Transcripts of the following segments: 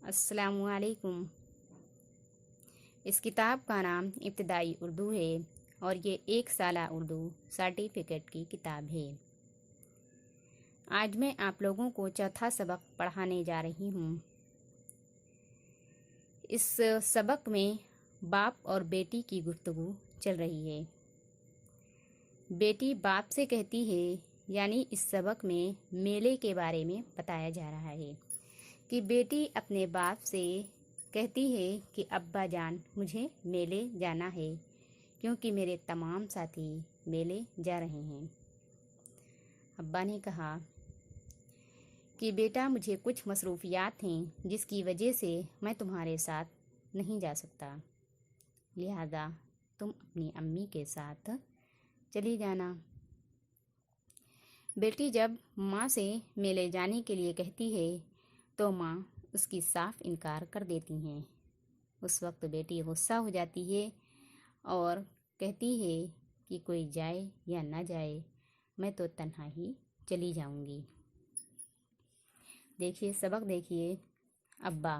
अस्सलाम वालेकुम। इस किताब का नाम इब्तिदाई उर्दू है और ये 1 साला उर्दू सर्टिफिकेट की किताब है। आज मैं आप लोगों को चौथा सबक पढ़ाने जा रही हूँ। इस सबक में बाप और बेटी की गुफ्तगू चल रही है। बेटी बाप से कहती है, यानी इस सबक में मेले के बारे में बताया जा रहा है कि बेटी अपने बाप से कहती है कि अब्बा जान, मुझे मेले जाना है क्योंकि मेरे तमाम साथी मेले जा रहे हैं। अब्बा ने कहा कि बेटा, मुझे कुछ मसरूफियात हैं जिसकी वजह से मैं तुम्हारे साथ नहीं जा सकता, लिहाजा तुम अपनी अम्मी के साथ चली जाना। बेटी जब माँ से मेले जाने के लिए कहती है तो माँ उसकी साफ इनकार कर देती हैं। उस वक्त बेटी गुस्सा हो जाती है और कहती है कि कोई जाए या ना जाए, मैं तो तन्हा ही चली जाऊंगी। देखिए सबक देखिए। अब्बा,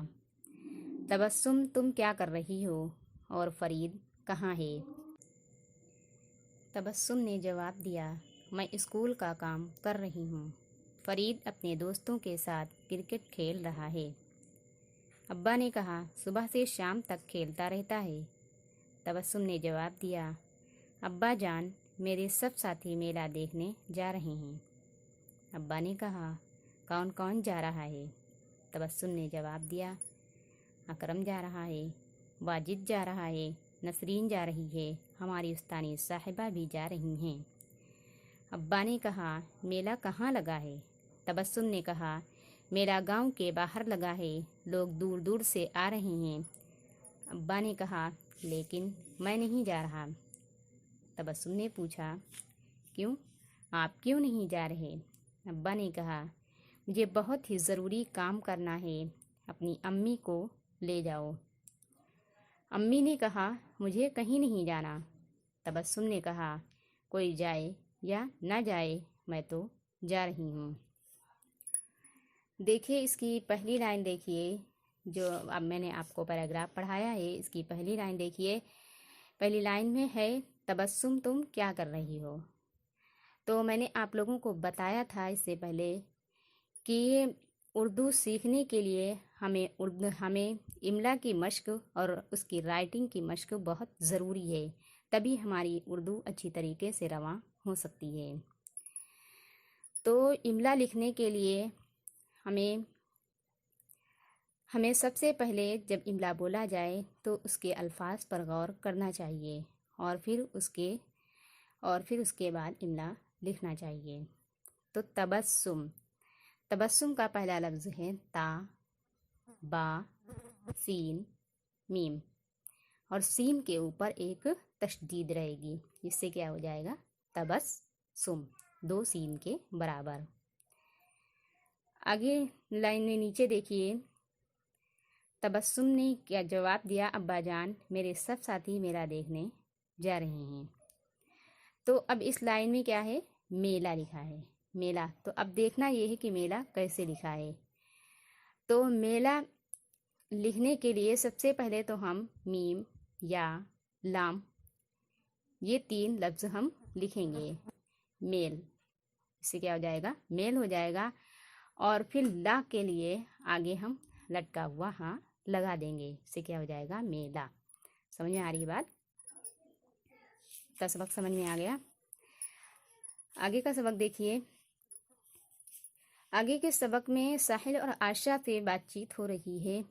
तबस्सुम, तुम क्या कर रही हो और फरीद कहाँ है? तबस्सुम ने जवाब दिया, मैं स्कूल का काम कर रही हूँ। फरीद अपने दोस्तों के साथ क्रिकेट खेल रहा है। अब्बा ने कहा, सुबह से शाम तक खेलता रहता है। तबस्सुम ने जवाब दिया, अब्बा जान, मेरे सब साथी मेला देखने जा रहे हैं। अब्बा ने कहा, कौन कौन जा रहा है? तबस्सुम ने जवाब दिया, अकरम जा रहा है, वाजिद जा रहा है, नसरीन जा रही है, हमारी उस्तानी साहिबा भी जा रही हैं। अब्बा ने कहा, मेला कहाँ लगा है? तबस्सुम ने कहा, मेरा गांव के बाहर लगा है, लोग दूर दूर से आ रहे हैं। अब्बा ने कहा, लेकिन मैं नहीं जा रहा। तबस्सुम ने पूछा, क्यों? आप क्यों नहीं जा रहे? अब्बा ने कहा, मुझे बहुत ही ज़रूरी काम करना है, अपनी अम्मी को ले जाओ। अम्मी ने कहा, मुझे कहीं नहीं जाना। तबस्सुम ने कहा, कोई जाए या ना जाए, मैं तो जा रही हूँ। देखिए इसकी पहली लाइन देखिए, जो अब मैंने आपको पैराग्राफ पढ़ाया है, इसकी पहली लाइन देखिए। पहली लाइन में है, तबस्सुम तुम क्या कर रही हो? तो मैंने आप लोगों को बताया था इससे पहले कि उर्दू सीखने के लिए हमें इमला की मश्क और उसकी राइटिंग की मश्क बहुत ज़रूरी है, तभी हमारी उर्दू अच्छी तरीके से रवां हो सकती है। तो इमला लिखने के लिए हमें सबसे पहले जब इमला बोला जाए तो उसके अल्फाज पर गौर करना चाहिए और फिर उसके बाद इमला लिखना चाहिए। तो तबस्सुम, तबस्सुम का पहला लफ्ज़ है ता, बा, सीन, मीम, और सीन के ऊपर एक तशदीद रहेगी, जिससे क्या हो जाएगा? तबस्सुम, 2 सीन के बराबर। आगे लाइन में नीचे देखिए, तबस्सुम ने क्या जवाब दिया, अब्बा जान, मेरे सब साथी मेला देखने जा रहे हैं। तो अब इस लाइन में क्या है? मेला लिखा है, मेला। तो अब देखना ये है कि मेला कैसे लिखा है। तो मेला लिखने के लिए सबसे पहले तो हम मीम, या, लाम, ये 3 लफ्ज़ हम लिखेंगे। मेल, इससे क्या हो जाएगा? मेल हो जाएगा। और फिर ला के लिए आगे हम लटका हुआ हाँ लगा देंगे, इससे क्या हो जाएगा? मेला। समझ में आ रही है बात? तो सबक समझ में आ गया। आगे का सबक देखिए। आगे के सबक में साहिल और आशा से बातचीत हो रही है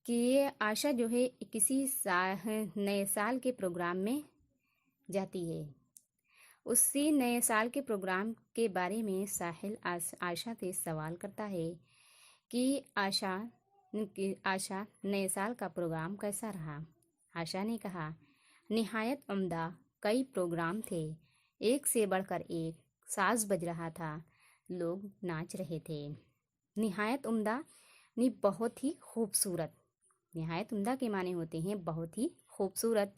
कि ये आशा जो है किसी नए साल के प्रोग्राम में जाती है। उसी नए साल के प्रोग्राम के बारे में साहिल आशा से सवाल करता है कि आशा नए साल का प्रोग्राम कैसा रहा? आशा ने कहा, निहायत उम्दा, कई प्रोग्राम थे, एक से बढ़कर एक, साज बज रहा था, लोग नाच रहे थे। निहायत उम्दा नि बहुत ही खूबसूरत। निहायत उम्दा के माने होते हैं बहुत ही खूबसूरत।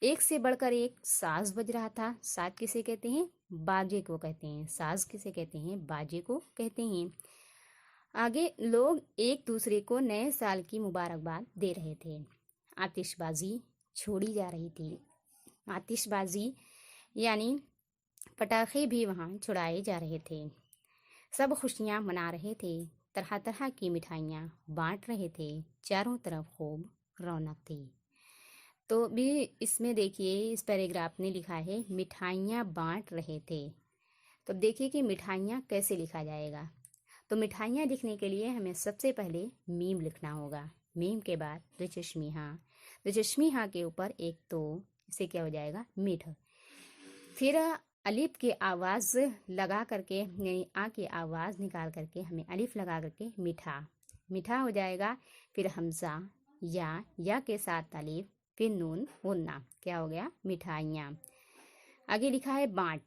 एक से बढ़कर एक, साज बज रहा था। साज किसे कहते हैं? बाजे को कहते हैं। साज किसे कहते हैं? बाजे को कहते हैं। आगे लोग एक दूसरे को नए साल की मुबारकबाद दे रहे थे। आतिशबाजी छोड़ी जा रही थी। आतिशबाजी यानी पटाखे भी वहाँ छुड़ाए जा रहे थे। सब खुशियाँ मना रहे थे। तरह तरह की मिठाइयाँ बांट रहे थे। चारों तरफ खूब रौनक थी। तो भी इसमें देखिए, इस पैराग्राफ ने लिखा है मिठाइयाँ बांट रहे थे। तो देखिए कि मिठाइयाँ कैसे लिखा जाएगा। तो मिठाइयाँ लिखने के लिए हमें सबसे पहले मीम लिखना होगा। मीम के बाद द्विचश्मी के ऊपर एक तो, इसे क्या हो जाएगा, मीठ। फिर अलिफ की आवाज़ लगा करके, यानी आ की आवाज़ निकाल करके हमें अलिफ लगा करके मीठा हो जाएगा। फिर हमज़ा, या के साथ अलिफ, फिर नून, गुन्ना, क्या हो गया, मिठाइयाँ। आगे लिखा है बाँट,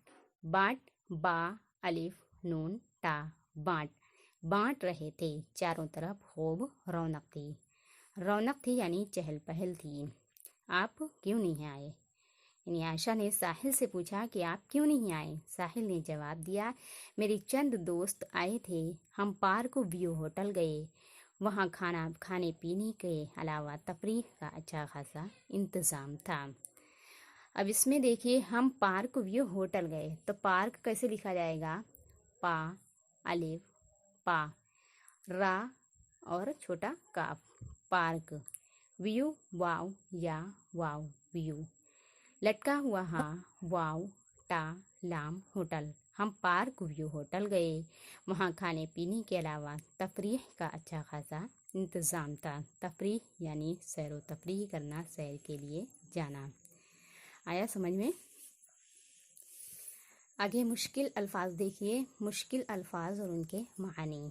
बा अलिफ नून टा, बाँट रहे थे। चारों तरफ खूब रौनक थी यानी चहल पहल थी। आप क्यों नहीं आए? यानी आयशा ने साहिल से पूछा कि आप क्यों नहीं आए? साहिल ने जवाब दिया, मेरे चंद दोस्त आए थे, हम पार्क व्यू होटल गए, वहाँ खाने पीने के अलावा तफरीह का अच्छा खासा इंतज़ाम था। अब इसमें देखिए, हम पार्क व्यू होटल गए, तो पार्क कैसे लिखा जाएगा, पा अलिफ पा, रा और छोटा काफ, पार्क। व्यू वाव या वाव व्यू, लटका हुआ वाव टा लाम होटल, हम पार्क व्यू होटल गए, वहाँ खाने पीने के अलावा तफरीह का अच्छा खासा इंतज़ाम था। तफरीह यानी सैर व तफरीह करना, सैर के लिए जाना। आया समझ में? आगे मुश्किल अल्फाज देखिए। मुश्किल अल्फाज और उनके मानी।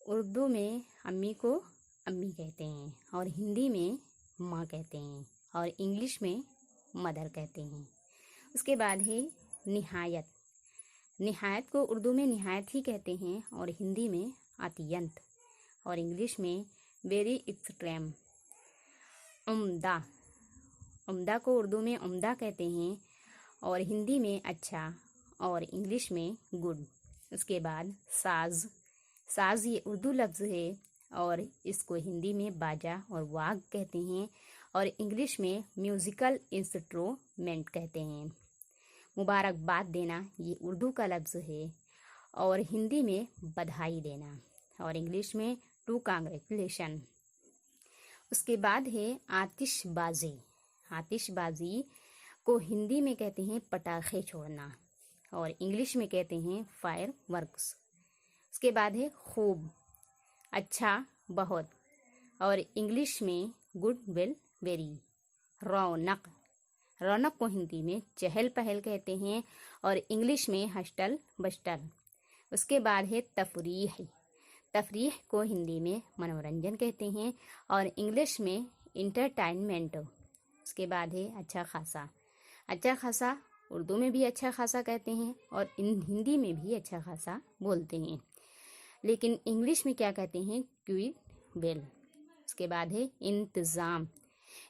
उर्दू में अम्मी को अम्मी कहते हैं, और हिंदी में माँ कहते हैं, और इंग्लिश में मदर कहते हैं। उसके बाद है निहायत। निहायत को उर्दू में निहायत ही कहते हैं, और हिंदी में अतियंत, और इंग्लिश में वेरी एक्सट्रीम। उम्दा को उर्दू में उम्दा कहते हैं, और हिंदी में अच्छा, और इंग्लिश में गुड। उसके बाद साज ये उर्दू लफ्ज़ है, और इसको हिंदी में बाजा और वाग कहते हैं, और इंग्लिश में म्यूज़िकल इंस्ट्रूमेंट कहते हैं। मुबारकबाद देना ये उर्दू का लफ्ज़ है, और हिंदी में बधाई देना, और इंग्लिश में टू कांग्रेचुलेशन। उसके बाद है आतिशबाजी। आतिशबाजी को हिंदी में कहते हैं पटाखे छोड़ना, और इंग्लिश में कहते हैं फायर वर्क्स। उसके बाद है खूब, अच्छा, बहुत, और इंग्लिश में गुड, वेल, वेरी। रौनक को हिंदी में चहल पहल कहते हैं, और इंग्लिश में हस्टल बस्टल। उसके बाद है तफरीह को हिंदी में मनोरंजन कहते हैं, और इंग्लिश में इंटरटेनमेंट। उसके बाद है अच्छा खासा उर्दू में भी अच्छा खासा कहते हैं, और हिंदी में भी अच्छा खासा बोलते हैं, लेकिन इंग्लिश में क्या कहते हैं, क्विट वेल। उसके बाद है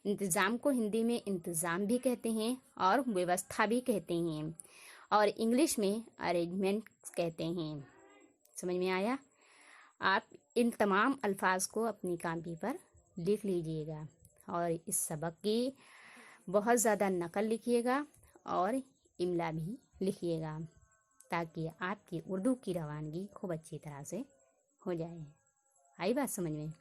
इंतज़ाम को हिंदी में इंतज़ाम भी कहते हैं, और व्यवस्था भी कहते हैं, और इंग्लिश में अरेंजमेंट कहते हैं। समझ में आया? आप इन तमाम अल्फाज को अपनी कॉपी पर लिख लीजिएगा, और इस सबक की बहुत ज़्यादा नकल लिखिएगा, और इमला भी लिखिएगा, ताकि आपकी उर्दू की रवानगी खूब अच्छी तरह से हो जाए। आई बात समझ में?